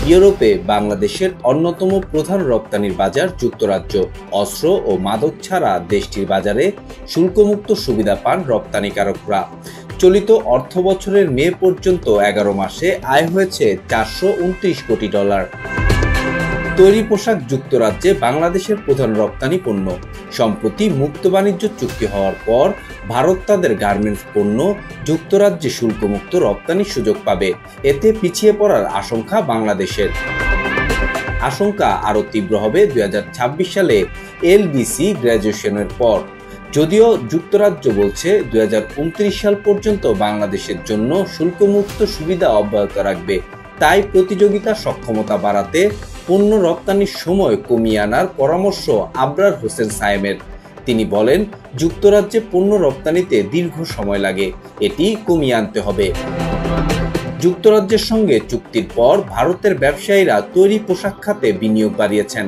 ইউরোপে বাংলাদেশের অন্যতম প্রধান রপ্তানির বাজার যুক্তরাজ্য। অস্ত্র ও মাদক ছাড়া দেশটির বাজারে শুল্কমুক্ত সুবিধা পান রপ্তানিকারকরা। চলিত অর্থবছরের মে পর্যন্ত 11 মাসে আয় হয়েছে $429 কোটি। তৈরি পোশাক যুক্তরাজ্যে বাংলাদেশের প্রধান রপ্তানি পণ্য। সম্প্রতি মুক্ত বাণিজ্য চুক্তি হওয়ার পর ভারত তাদের গার্মেন্টস পণ্য যুক্তরাজ্যে শুল্কমুক্ত রপ্তানির সুযোগ পাবে। এতে পিছিয়ে পড়ার আশঙ্কা বাংলাদেশের। আশঙ্কা আরও তীব্র হবে 2026 সালে এলডিসি গ্র্যাজুয়েশনের পর। যদিও যুক্তরাজ্য বলছে 2029 সাল পর্যন্ত বাংলাদেশের জন্য শুল্কমুক্ত সুবিধা অব্যাহত রাখবে। তাই প্রতিযোগিতা সক্ষমতা বাড়াতে পণ্য রপ্তানির সময় কমিয়ে আনার পরামর্শ আবরার হোসেন সায়েমের। তিনি বলেন, যুক্তরাজ্যে পণ্য রপ্তানিতে দীর্ঘ সময় লাগে, এটি কমিয়ে আনতে হবে। যুক্তরাজ্যের সঙ্গে চুক্তির পর ভারতের ব্যবসায়ীরা তৈরি পোশাক খাতে বিনিয়োগ বাড়িয়েছেন।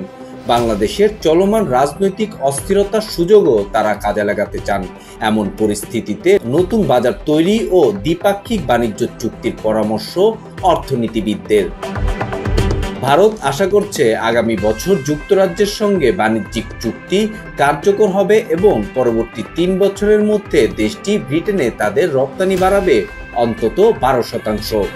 বাংলাদেশের চলমান রাজনৈতিক অস্থিরতার সুযোগও তারা কাজে লাগাতে চান। এমন পরিস্থিতিতে নতুন বাজার তৈরি ও দ্বিপাক্ষিক বাণিজ্য চুক্তির পরামর্শ অর্থনীতিবিদদের। ভারত আশা করছে আগামী বছর যুক্তরাজ্যের সঙ্গে বাণিজ্যিক চুক্তি কার্যকর হবে এবং পরবর্তী 3 বছরের মধ্যে দেশটি ব্রিটেনে তাদের রপ্তানি বাড়াবে অন্তত 12%।